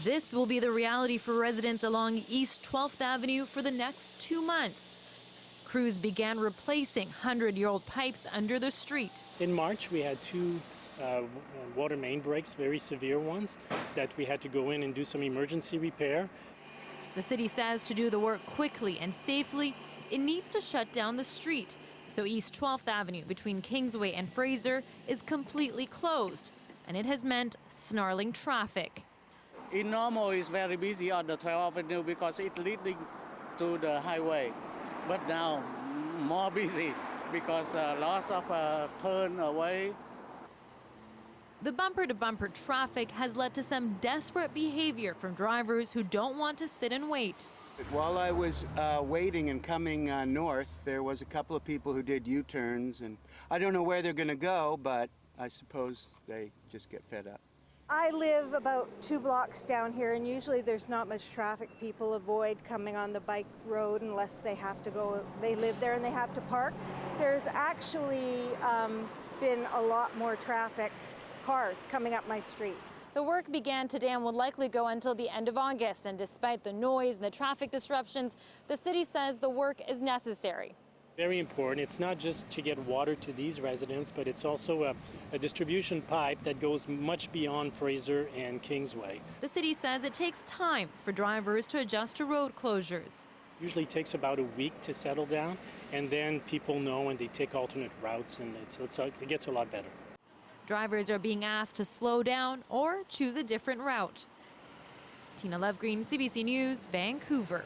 This will be the reality for residents along East 12th Avenue for the next 2 months. Crews began replacing 100-year-old pipes under the street. In March, we had two water main breaks, very severe ones, that we had to go in and do some emergency repair. The city says to do the work quickly and safely, it needs to shut down the street. So East 12th Avenue between Kingsway and Fraser is completely closed, and it has meant snarling traffic. In normal, it's very busy on the 12th Avenue because it's leading to the highway. But now, more busy because lots of turn away. The bumper-to-bumper traffic has led to some desperate behavior from drivers who don't want to sit and wait. While I was waiting and coming north, there was a couple of people who did U-turns, and I don't know where they're going to go, but I suppose they just get fed up. I live about 2 blocks down here, and usually there's not much traffic. People avoid coming on the bike road unless they have to go. They live there and they have to park. There's actually been a lot more traffic, cars coming up my street. The work began today and will likely go until the end of August. And despite the noise and the traffic disruptions, the city says the work is necessary. Very important. It's not just to get water to these residents, but it's also a distribution pipe that goes much beyond Fraser and Kingsway. The city says it takes time for drivers to adjust to road closures. Usually takes about a week to settle down, and then people know and they take alternate routes, and it gets a lot better. Drivers are being asked to slow down or choose a different route. Tina Lovegreen, CBC News, Vancouver.